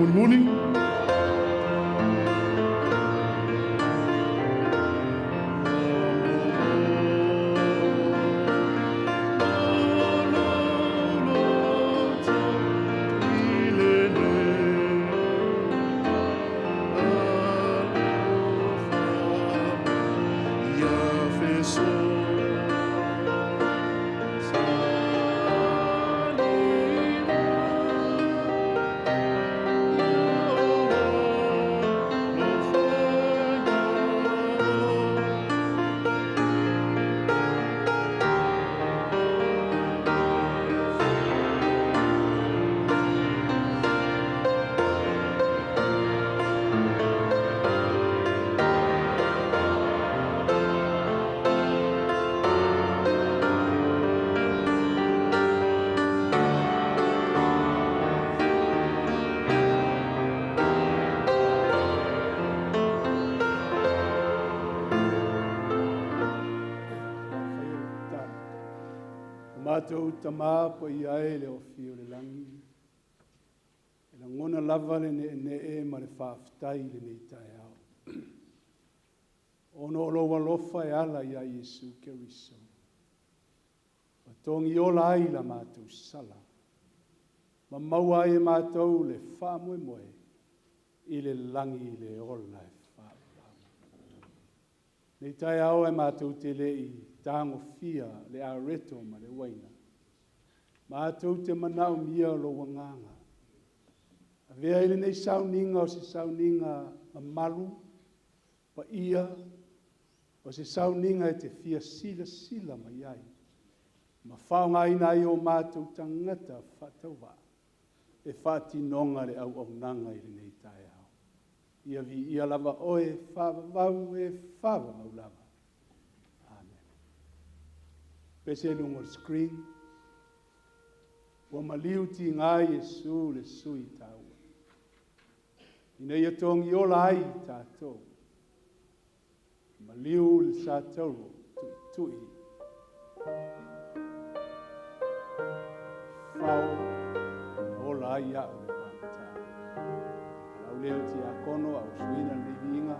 muni. Mātou tamā po i ae le ofi o le langi. E la ngona lava le ne e ma le whaafitai le nei tae au. Ono o loa lofa e ala i a Yesu Keriso. Pa tongi ola ai la mātou sala. Ma maua e mātou le whamoe moe i le langi le ola e whaapitoa. Nei tae au e mātou te lei tango fia le areto ma le waina. Mātou te manau mia lo wanganga. A vea ele nei Sauniga o se Sauniga ma malu, pa ia, o se Sauniga e te fia sila ma iai. Ma whaonga ina i o mātou tangata whatauwa. E whatinonga le au nanga i le nei tae au. Ia vi ia lava oe whavavau e whavavau lava. Pese lungo screen. Wa maliu ti ngai Yesu le sui tau. Ina ia tongi ola ai tātou. Maliu le sātou tui. Whao ola ai au le whamatau. Lau leo ti a kono au suina le vinga.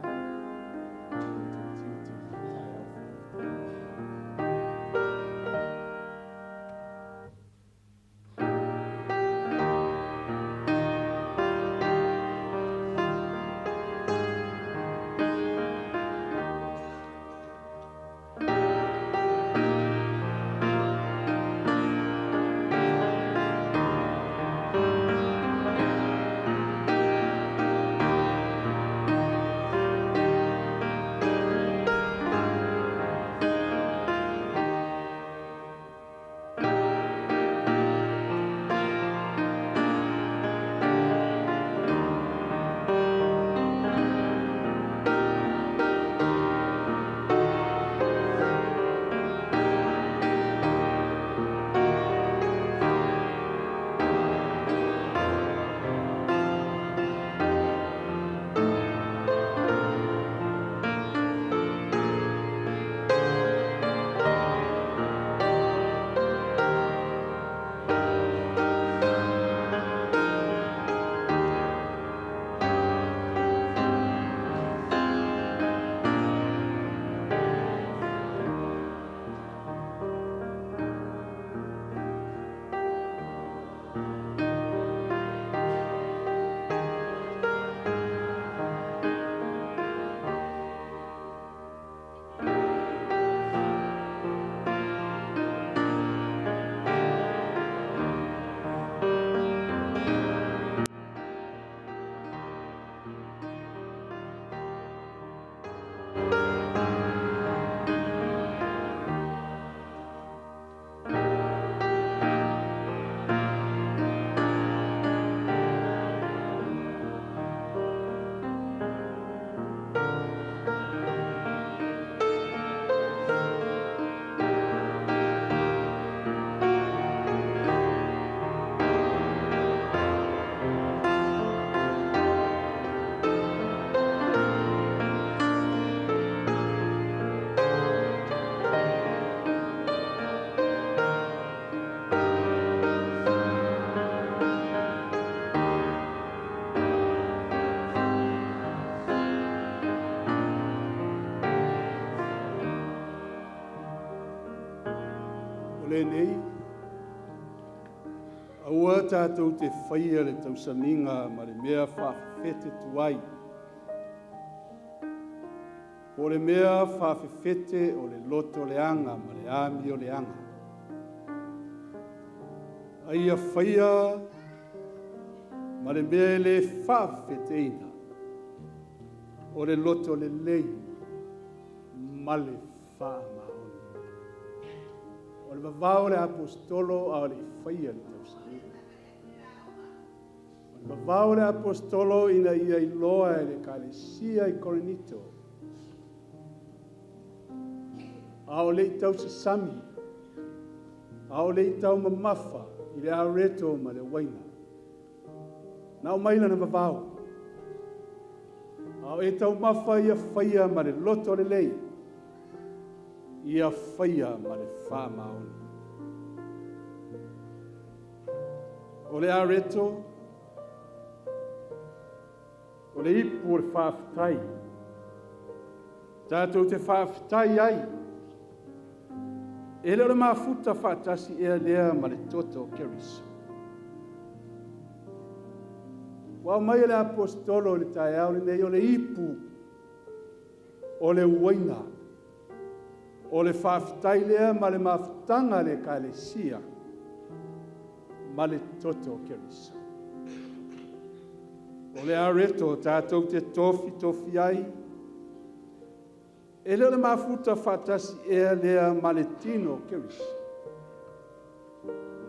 le nei, aua tātou te whaia le tau Sauniga ma le mea whawhete tuai. O le mea whawhete o le loto leanga ma le ami o leanga. Ai a whaia ma le mea le whawhete ina o le loto le lei ma le whaamaoni. O le vavao le apostolo a le whaia le tau Sauniga. O le vavao le apostolo ina ia iloa e le kalesia i Korinito. Ao le tau sasami, ao le tau mamafa, i le areto ma le waina. Nau maila na vavao. Ao e tau mafa ia whaia ma le loto le lei, ia whaia ma le whamaoni. O le areto, o le ipu o le whawhitai. Tātou te whawhitai ai, e leo le mafuta whaatasi ea lea ma le toto keriso. Wau mai le apostolo le tae au le nei o le ipu, o le uaina, o le whaafitai lea ma le mafutanga le kalesia, ma le toto keriso. O le areto tātou te tofi ai, e leo le mafuta whaatasi ea lea ma le tino keriso.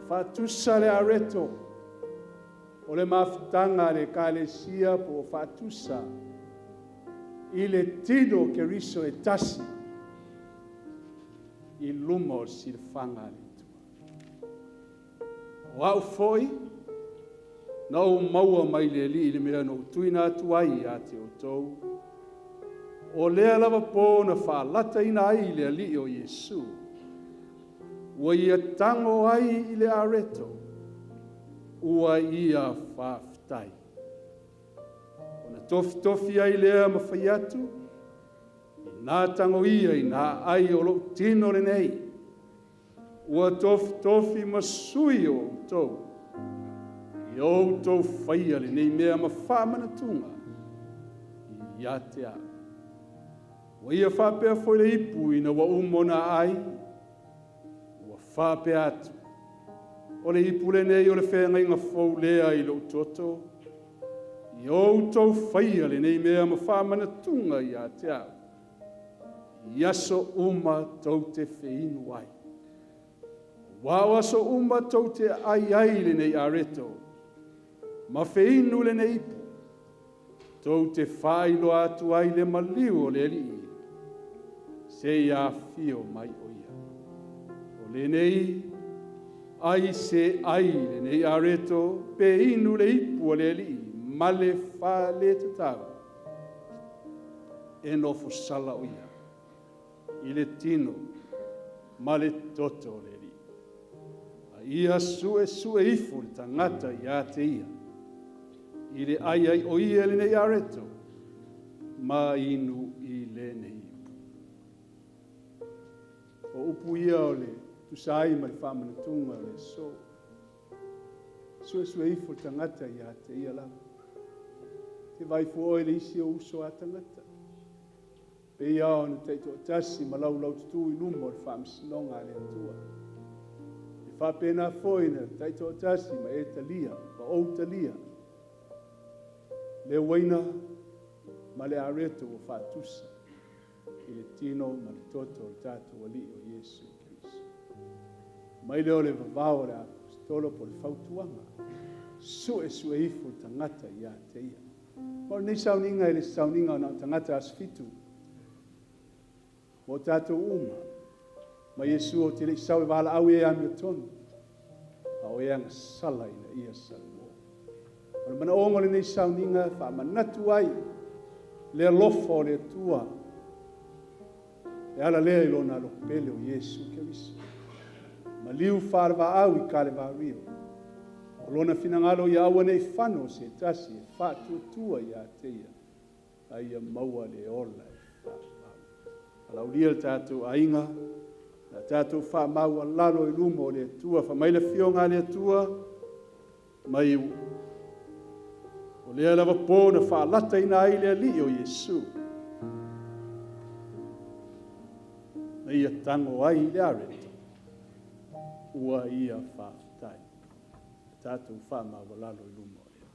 Whaatusa le areto, o le mafutanga le kalesia po whaatusa, i le tino keriso e tasi, i lumo si le whanga le tua. O au foi, na o maua mai le li i le mea no tuina atu ai a te o tou, o lea lava po na whaalata ina ai le li o Yesu, ua ia tango ai i le areto, ua ia whaafitai. O na tofi ai lea mawhai atu, i nā tango ia i nā ai o lo tino le nei, ua tofi masui o tou, i o tou whaia le nei mea ma Faamanatuga, i ia te a. Wa ia whapea foi le ipu ina wa umona ai, wa whapea atu. O le ipu le nei o le whenga inga fau lea i lo toto, i o tau whaia le nei mea ma Faamanatuga i a te au. I aso uma tau te whinu ai. Wa aso uma tau te ai le nei areto, ma whinu le nei ipu, tau te whailo atu ai le maliu o le li. Se ia fio mai o ia. O le nei, ai se ai le nei areto, pe inu le ipu o le li, ma le wha le tatau. E no fosala o ia. I le tino, ma le toto o le li. A ia sue ifu le tangata i a te ia. I le ai o ia le nei areto, ma inu i le nei. O upu ia o le tusai ma le Faamanatuga o le so. Sue ifo tangata ia te ia la. Te vai fu le isi o uso a tangata. Pe ia o na teito tasi ma lau tutu i lumo o le whaamisinonga le atua. E whapena foi na teito tasi ma e talia, ma o talia. Le waina ma le areto o whaatusa. I le tino ma le toto o tātou ali o Yesu Kristo. Mai leo le vavao le apostolo po le whautuanga. Sue ifu tangata i a te ia. Mo nei Sauniga i le Sauniga o na tangata asfitu. Mo tātou uma. Ma Yesu o te le isau e wala au e ami o tonu. A o e anga sala i na ia salmo. O le mana ongo le nei Sauniga whaamanatu ai. Le alofa o le tua. E ala lea i lona alopele o Yesu Keriso. Ma liu whaarwa au i kare wario. O lona finangalo i aua nei whano se tasi e whaatuatua i a teia. A ia maua le ola e whaamau. Ala ulia tātou ainga, na Tātou whaamau alalo I luma o le atua, whamaile whionga le atua, mai u. O lea lava pōna whaalata ina ai lea li o Yesu. Na ia tango ai le areto, ua ia whaafitai. Tātou whaamau alalo I luma o le atua.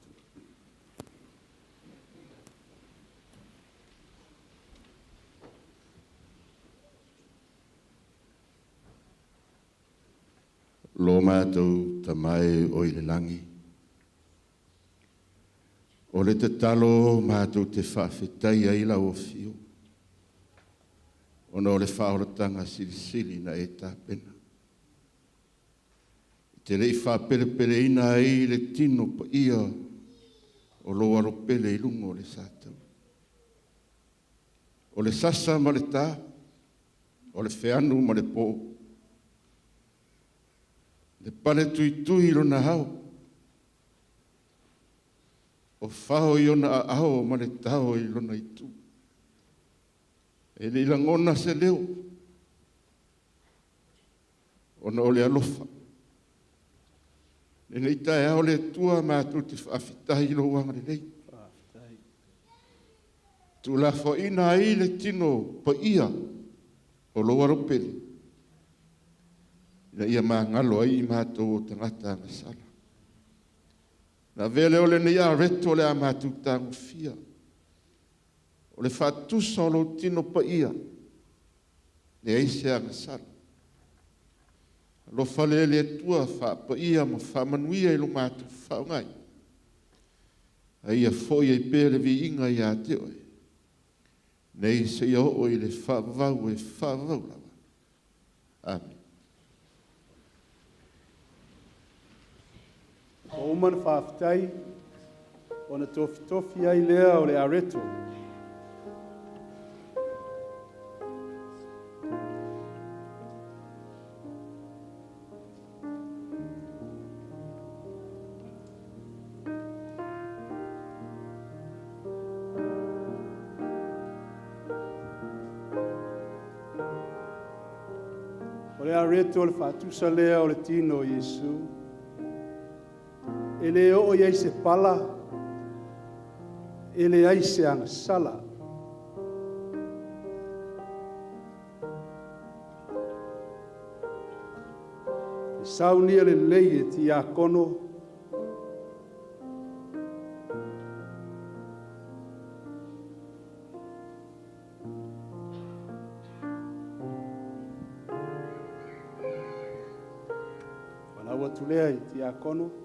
Lo mātou tamai o I le langi. O le te talo mātou te whaafetai ai la o fio. O no le whaoratanga sirisiri na e tāpena. Te rei whaapere ina ai le tino pa ia o lo aropele I lungo le sātau. O le sasa ma le tā, o le wheanu ma le pō. Le pale tui lona hao. O whao I ona a ao ma le tao I lona I tu. E le ilangona se leo. Ona o le alofa. Le nei tae ao le tua mātou te whaafitahi lo wanga le nei. Tu la whaina ai le tino pa ia o lo aropele. Ina ia māngalo ai I mātou o tangata na sala. Na vele o le nei a reto le a mātou tango fia. O le whatusa o lo tino pa ia. Le eise a ngasala. Lo whale le tua wha pa ia ma whamanuia I lo mātou whaungai. A ia foi e pere vi inga I a te oe. Nei se ia o I le whavau e whavau lawa. Amen. O umana whaafitai, o na tofi ai lea o le areto. O le areto o le whaatusa lea o le tino o Yesu. Ele o ia se pala, ele ai se anga sala. Sauniga le lei e ti a kono. Walaua tulea e ti a kono.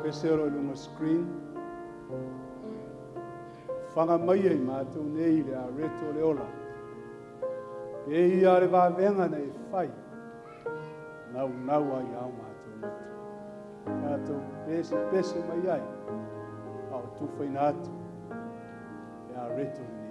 Pesero I lunga screen. Whanga mai ai mātou nei le a reto le ola. E ia le wāwenga nei whai. Nau ai au mātou motu. Mātou pese mai ai. Au tuwhai nātu. E a reto nei tai.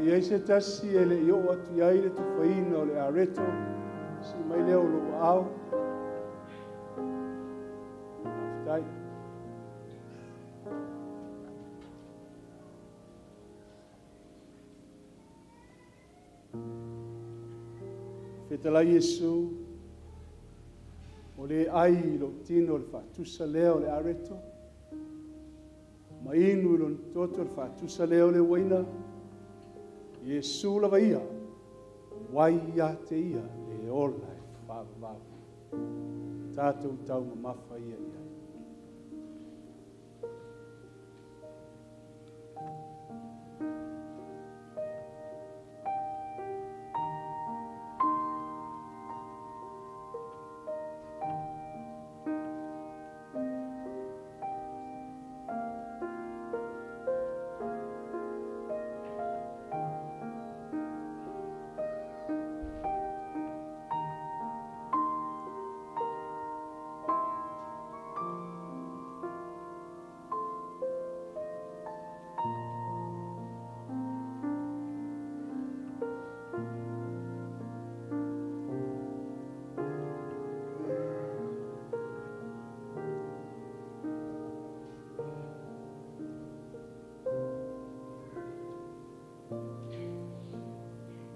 Ia se tasi e le io atu iai le tu whaina o le areto, si mai leo lo au. Tai. Fetala Yesu, o le ai lo tino le whatusa leo le areto, ma inu lo toto le whatusa leo le waina, Yesu la vaia, waia te ia le ola e whavavu. Tātou tau ma mawha ia ia.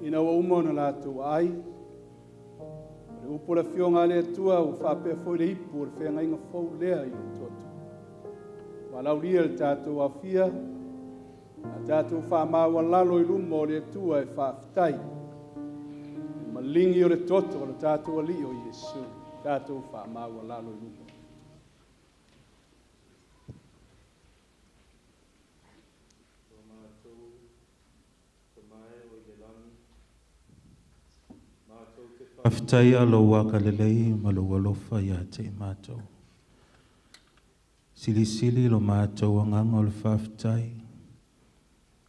Ina wa umona lātou ai. Le upo la fionga le atua u whapea foi le ipu o le whenga inga fau lea i o toto. Walau ria le tātou a fia, a tātou whamāua lalo i lumo o le atua e whaafitai. Malingi o le toto o le tātou ali o Yesu, tātou whamāua lalo i lumo. Aftai alo waka lelei malo walofa ya te mātou. Sili lo mātou anganga o le whaftai.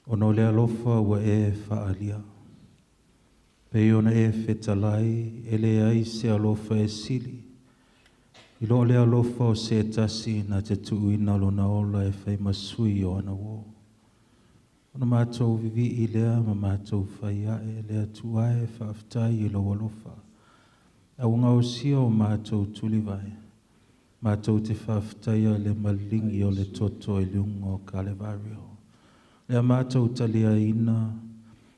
Ono le alofa wa e whaalia. Pei ona e whetalai, ele ai se alofa e sili. Ilo le alofa o se tasi na te tuuina lo na ola e whai masui o ana wo. Ona mātou vivi i lea ma mātou whaia e lea tuae whaftai i lo alofa. Aunga o sia o mātou tuli vai. Mātou te whaftaia le malingi o le toto e lungo o Kalevario. Lea mātou talia ina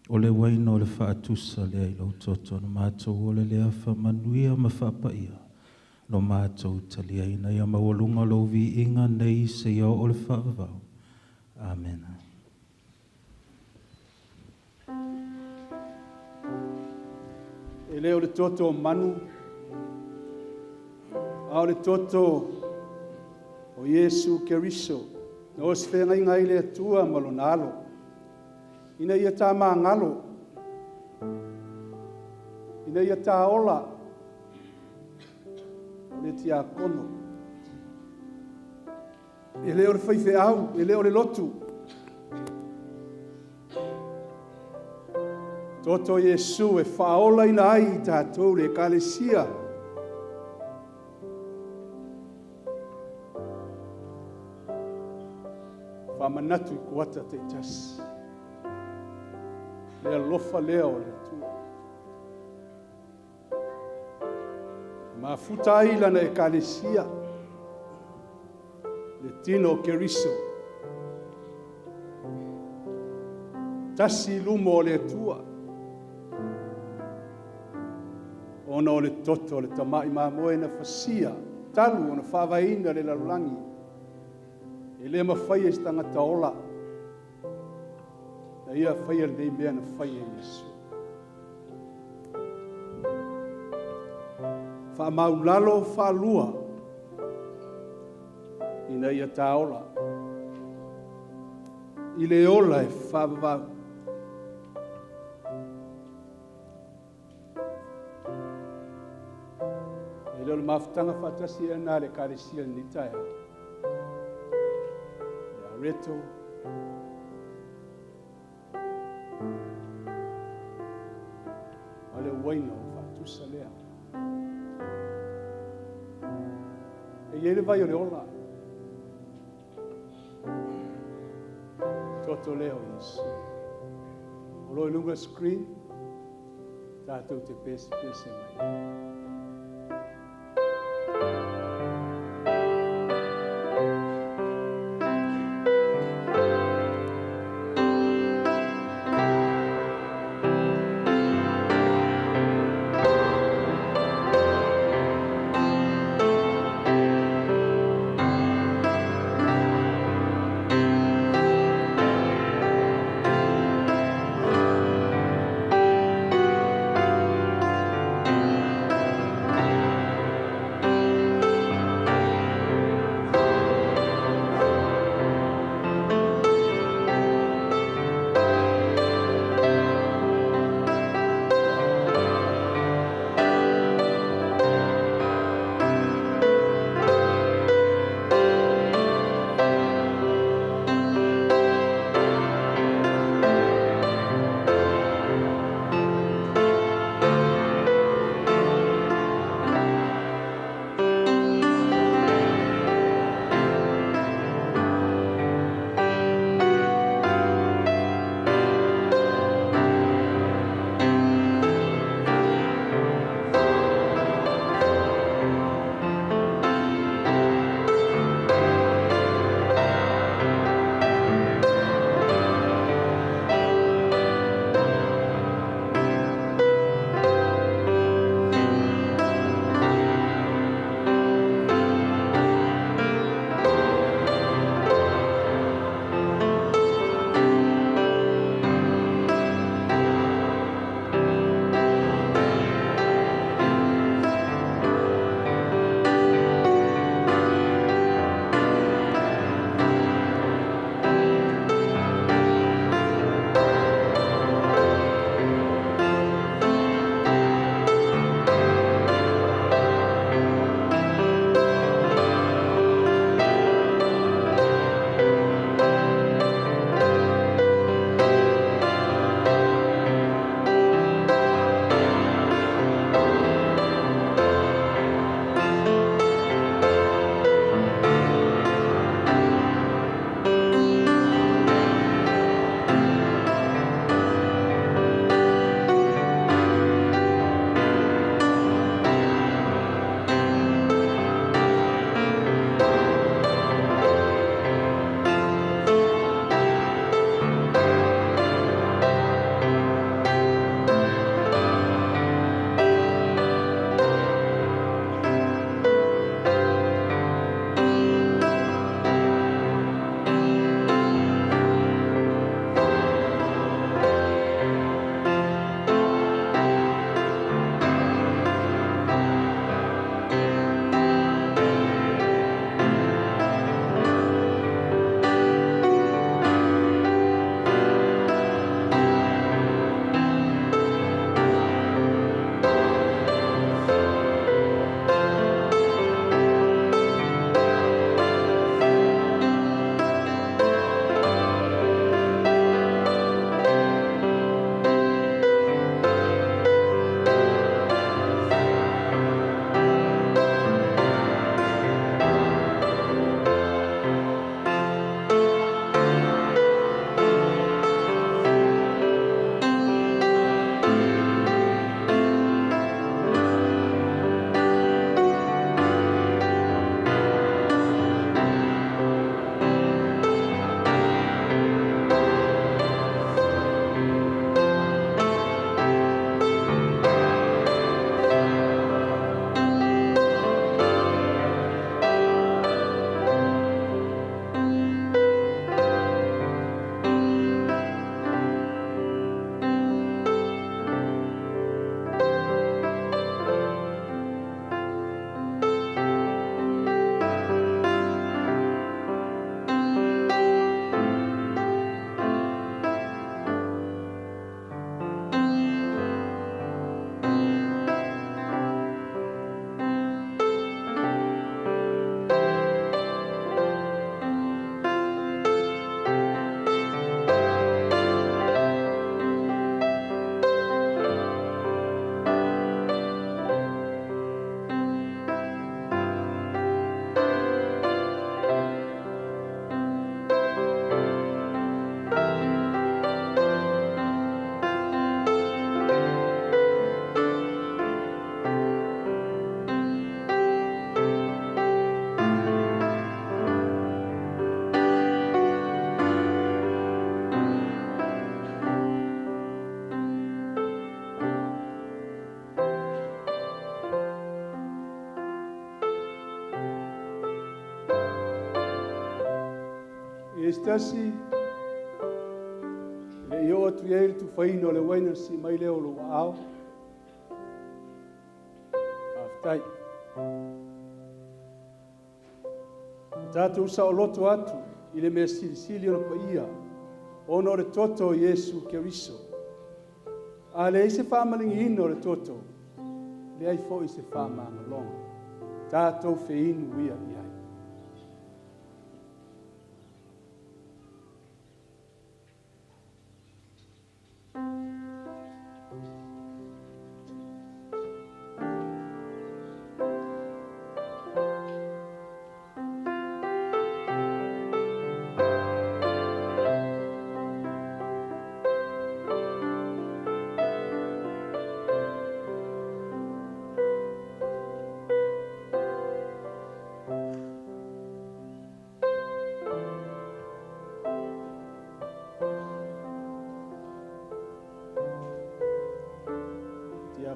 o le waina o le whaatusa lea i lau toto. Na mātou o le lea whamanuia ma whapaia. No mātou talia ina ia mawalunga lo vi inga nei se ia o le whaavau. Amen. E leo le toto o manu, ao le toto o Yesu Keriso, na o se whenga inga i le atua malo nalo. Ina ia tā maa ngalo, ina ia tā ola, o le tia kono. E leo le whaife au, e leo le lotu. Toto Yesu e whaola ina ai i tātou le kalesia. Faamanatu i kuata te tasi. Lea lofa lea o le tua. Ma futa ilana e kalesia. Le tino Keriso. Tasi lumo o le tua. Ona o le toto o le tamai mamoe na fasia, talu o na whawaina le lalulangi. E le mawhai e stangata ola. Na ia whai al nei mea na whai e Yesu. Whaamaulalo whaalua. Ina ia tā ola. I le ola e whaavavau. Leo le mafutanga whatasi e nā le kāresia ni taia. Le areto. A le waina o whatusa lea. E iere vai o le ola. Toto leo Yesu. O roi lunga screen, tātou te pese mai. estasi le yo atu ye tu faino le waina si mai le o lo ao aftai tatu sa o loto atu ile me sili o pa ia ono le toto Yesu Keriso ale ise famalingi ino le toto le ai fo ise famanga longa tatou feinu ia ia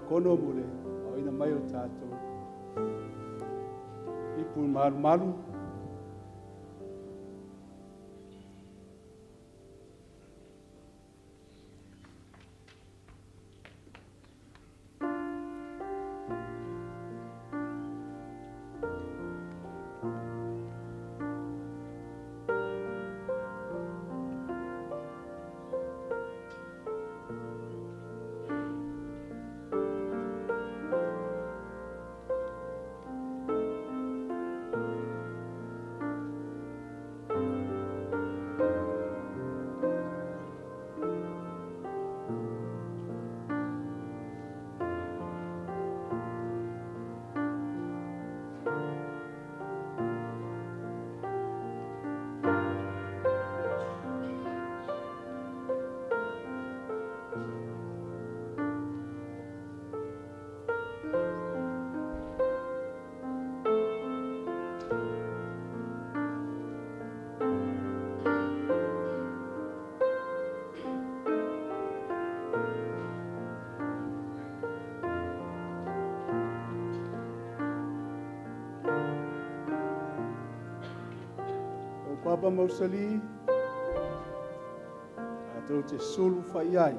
kono mule au ina mai o tātou i pū maru maru Papa Mausali, tātou te solu whai ai.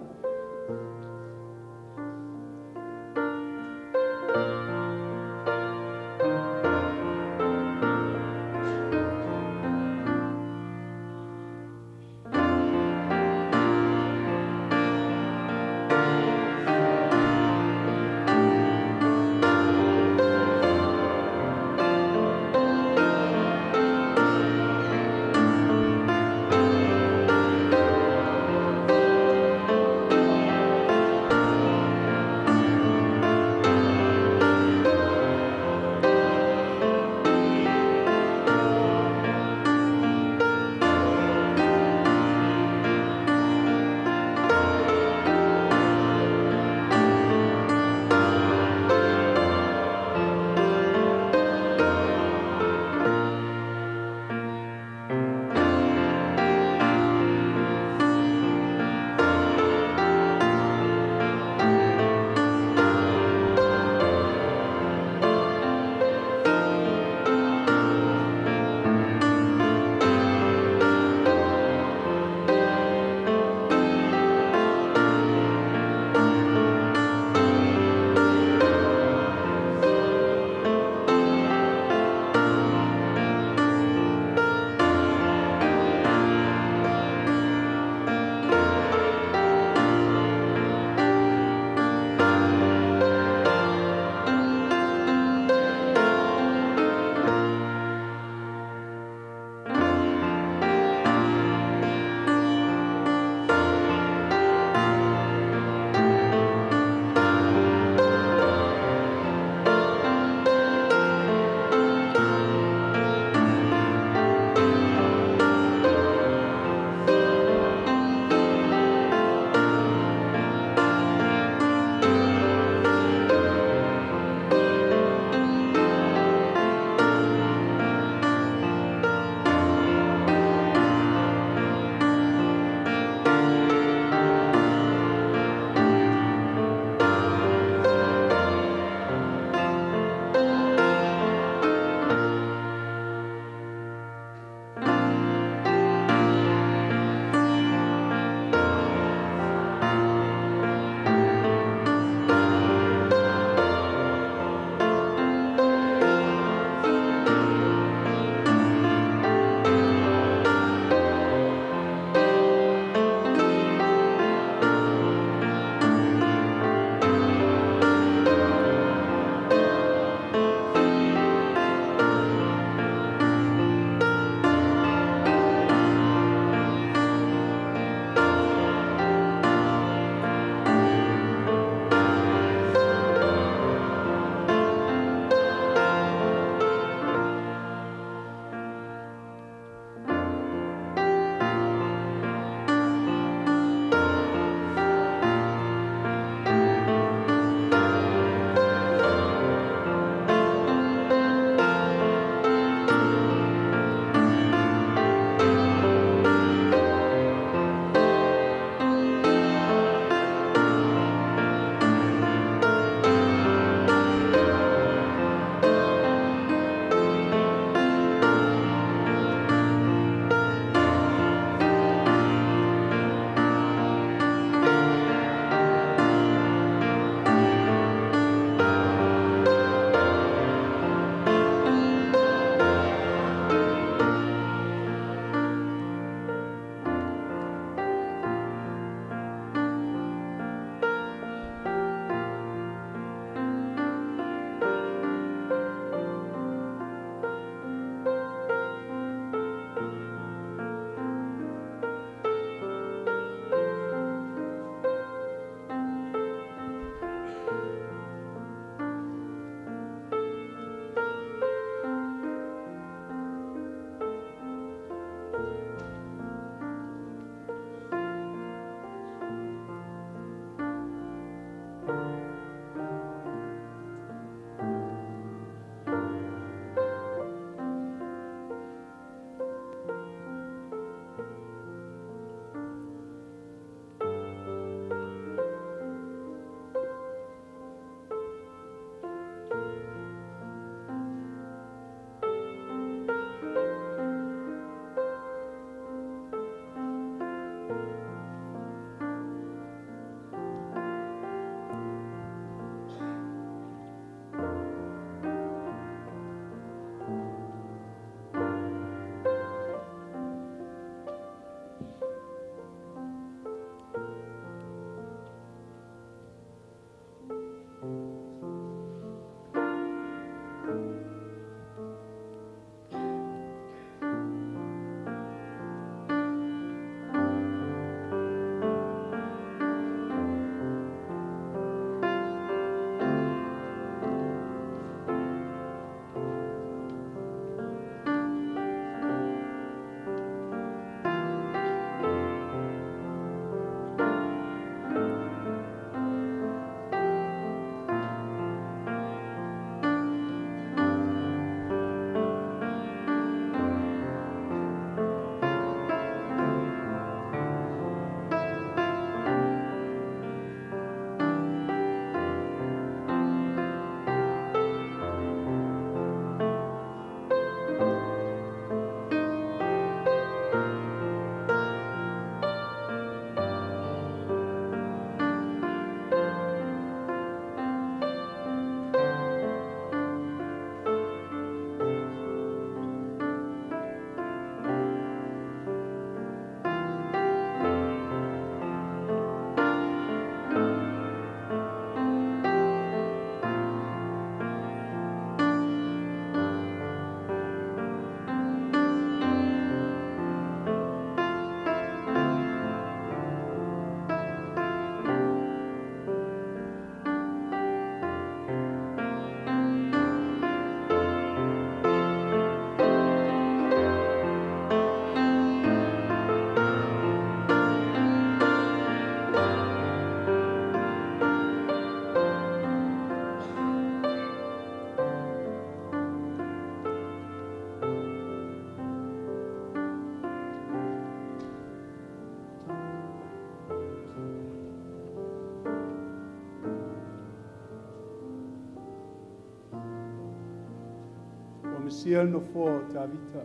siel no fo tavita.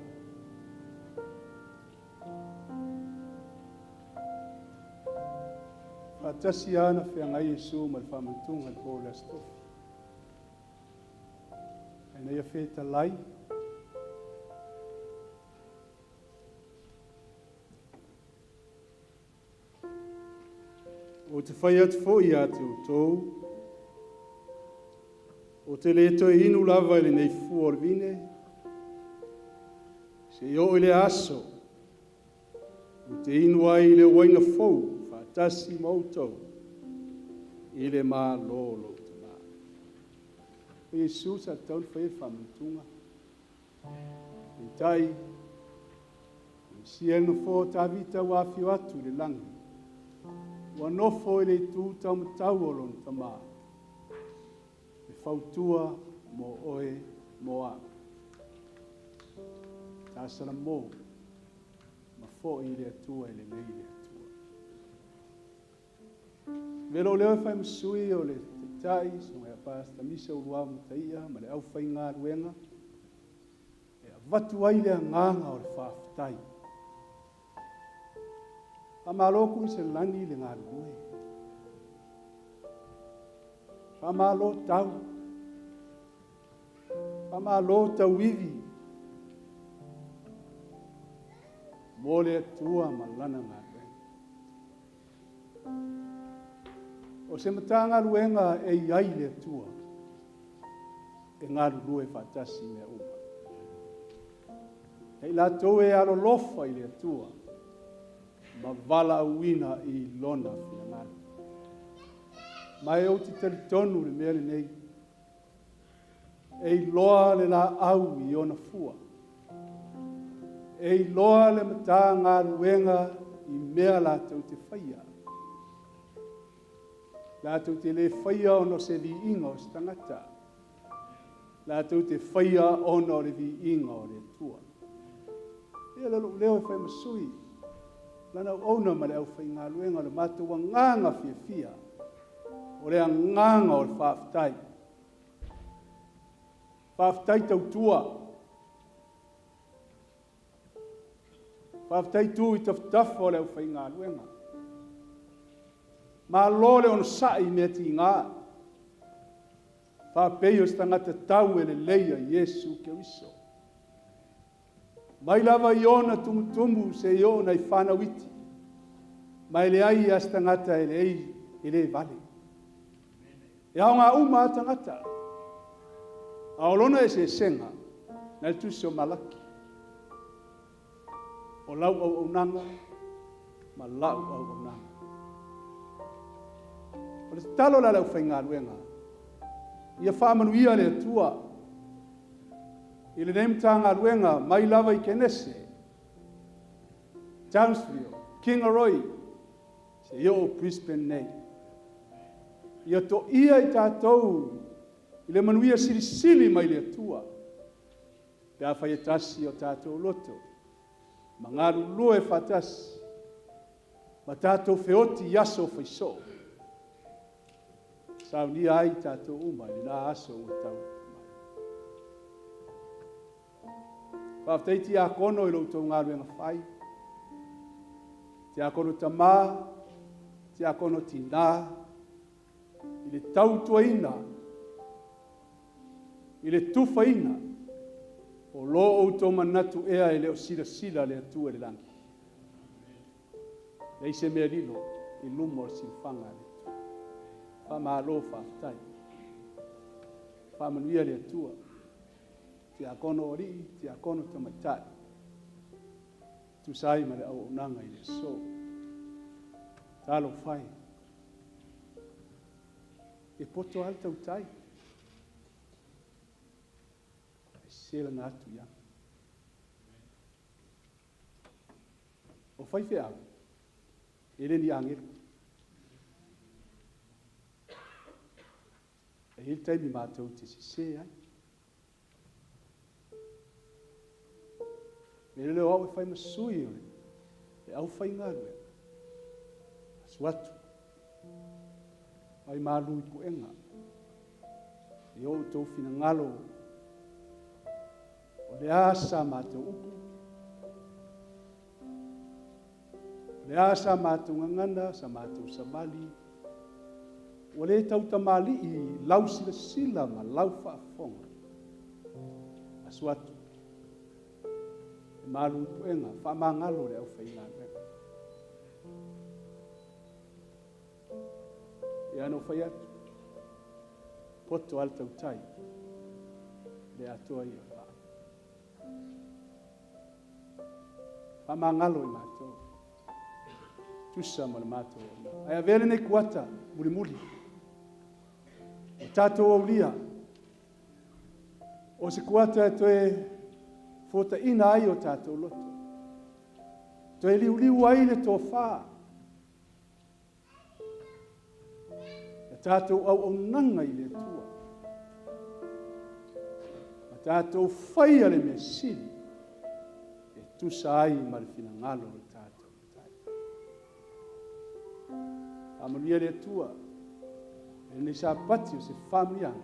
Fatasi ana whianga Yesu ma Faamanatuga le po le stofi. Aina ia wheta lai. O te whai atu fo i atu tōu. O te leto e inu lava ele nei fu orvine. Se i o ile aso. O te inu ai le waina fou. Fatasi mautou. Ile mā lolo te mā. O Yesu sa taun whai Faamanatuga. I tai. I siel no fo tavita wafio atu le langi. Wa nofo ele tu tam tauolon tama. E fautua mo oe mo a. Tasala mo. Ma fo ile atua ele leile atua. Velo leo fai msui o le tai, so e pasta misa urua mutaia, ma le au fai ngā ruenga. E avatu ai le nganga o le whaafitai. Pamaloku se lani le ngā rue. Pamalo tau. Pamalo tau iwi. Mole atua malana ngā rue. O se matanga ruenga e iai le atua. E ngā rue fatasi mea uma. Hei la tau e alo lofa i le atua. Ma vala uina i lona whiangana. Mai au te teritonu le mea nei. E loa le la au i ona fua. E loa le mata ngā ruenga i mea la tau te whaia. La tau te le whaia ono se vi inga o stangata. La tau te whaia ono le vi inga o le tua. Ia leo e whai masui. Lana ona ma le au whai ngā luenga le mātua nganga fia. O lea nganga o le whaafitai. Whaafitai tau tua. Whaafitai tu i taftafa o le au whai ngā luenga. Mā lole ono sai mea ti ngā. Whaapei o stangata tau e le leia Yesu ke wiso. Mai lava i ona tumutumu se i ona i whana witi. Mai le ai as tangata e le vale. E hao ngā uma tangata. A olona e se senga. Nai tusi o malaki. O lau au nanga. Ma lau au nanga. O le talo la lau whainga luenga. Ia whaamanuia le atua. I le neimtanga luenga, mai lava i Kenese, Townsville, Kingaroy, se i o Brisbane nei. Ia to ia i tātou, i le manuia sili mai le atua. Pea whai tasi o tātou loto, ma ngaru lue whatasi, ma tātou whioti yaso whaiso. Sauniga ai tātou uma, i nā aso o tau. Whaaftei ti a kono i loutou ngā ruenga whai. Ti a kono tamā, ti a kono tina, i le tautuaina, i le tufaina, o lo outou manatu ea i leo sila le atua le langi. Lei se mea lilo, i lumo o silwhanga le atua. Whamalo whaaftei. Whamanuia le atua. Te a kono ori, te a kono tamatai. Tu sai ma le au unanga i le so. Talo whai. E poto al tau tai. E sela ngātu ia. O whai whi au. E le ni angere. E hil taimi mātou te se ai. E leo au e whai masui o le. E au whai ngā rue. Asuatu. Ai mālu i puenga. E o tau whina ngalo. O le asa mātou upu. O le asa mātou ngangana, sa mātou samali. O le tau tamali I lau sila sila ma lau whaafonga. Asuatu. E malu puenga, whamangalo le au whainga. E ano whai atu. Poto al tau tai. Le atua I o wha. Whamangalo I mātou. Tusa ma le mātou. Ai a vele nei kuata, muli muli. O tātou au lia. O se kuata e toe fota ina ai o tātou loto. Toe liu liu ai le tō whā. Tātou au nanga I le tua. Ma tātou whaia le me siri. E tusa ai ma le fina ngalo le tātou. Amalia le tua. E ne sa pati o se whamianga.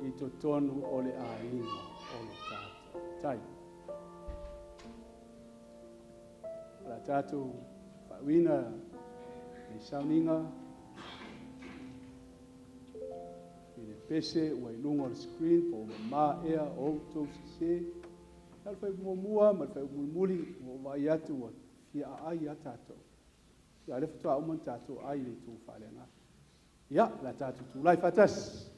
I to tonu o le ainga o le tātou. Tai. La tātou whawina i Sauniga. Pese ua ilunga le screen po o ma ea o tau se. Tal fai mua ma fai muli o vai atu o fia ai atato. Ya le fatu au man tato ai le tu fale na. Ya la tato tu lai fatas.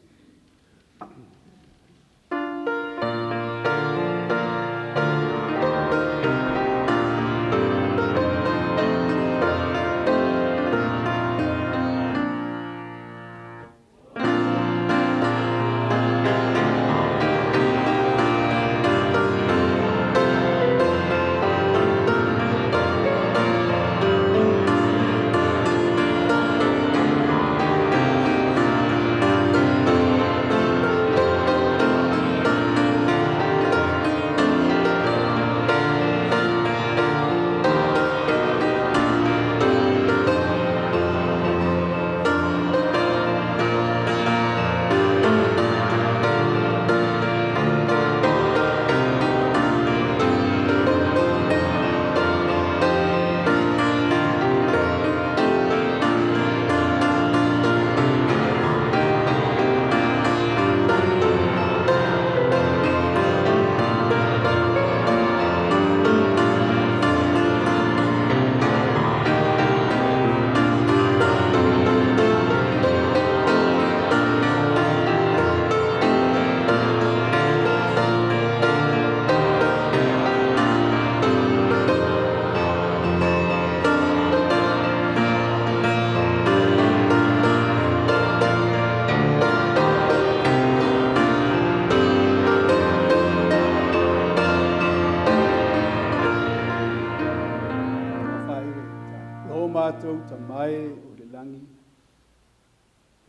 Mātou ta mai o le langi.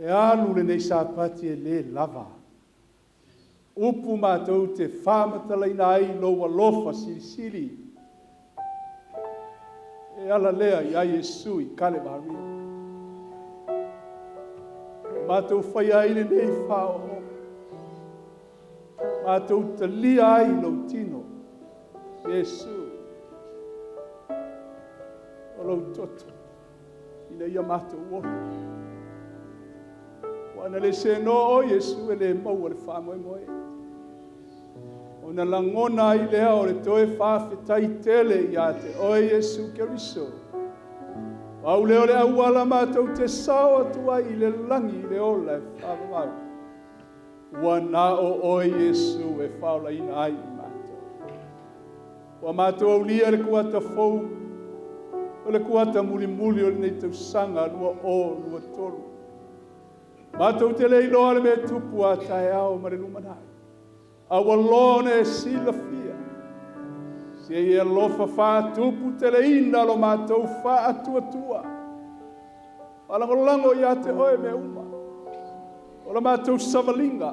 E alu le nei sāpati e le lava. Upu mātou te whāmatalaina ai loa lofa siri. E ala lea I ai Yesu I kale maria. Mātou whai ai le nei whao. Mātou ta lia ai lo tino. Yesu. O lo toto. Ina ia mātou o. Wana le se no o Yesu e le mau o le whamoe moe. O na langona I lea o le toe whawhetai tele I a te oe Yesu Keriso. Au leo le au ala mātou te sao atua I le langi I le ola e whamau. Wana o oe Yesu e whaola ina ai I mātou. Wa mātou au lia le kuata fou. O le kuata muli muli o le nei tau sanga lua o lua tolu. Mātou te lei loa le me tupu a tae au ma le lumanai. A walone e sila fia. Se e alofa wha tupu te le ina lo mātou wha atua tua. Alangolango I a te oe me uma. O la mātou savalinga.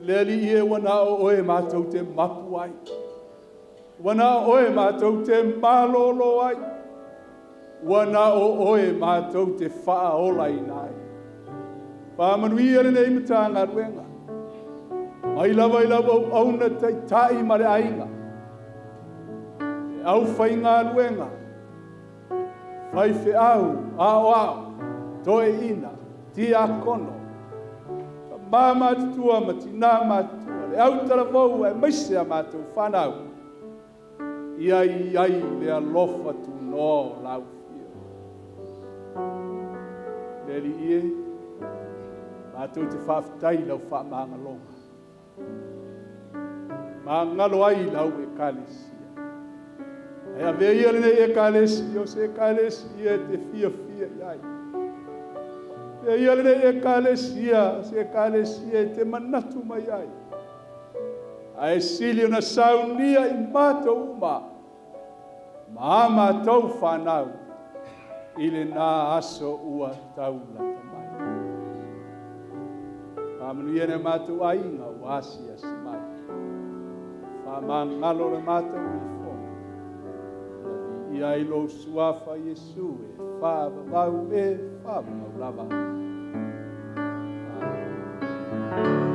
Leli I e wana o oe mātou te mapu ai. Wana o oe mātou te malolo ai. Wana o oe mātou te whaola I nai. Whamanuia le nei matanga ruenga. Mai lava au na tai mare ainga. Au whainga luenga. Whai whi au, toe ina, tia kono. Mama tutua matina matua. Le au taravou e maise a mātou whanau. Iai le alofa tu no lau fia. Leli ie, mātou te whawhitai lau whamangalonga. Mangalo ai lau e kālesia. E a veia le e kālesia, o se kālesia te fia iai. E ia le e kālesia, se kālesia te manatu mai ai. A e sili na saunia i mātou uma. Ma mātou whanau. I le nā aso ua taula tamai. Pāmanu iene mātou ainga o asia simai. Whamangalo le mātou i whona. Ia i lo suafa Yesu e whāvavau e whāvavau lava. Amen.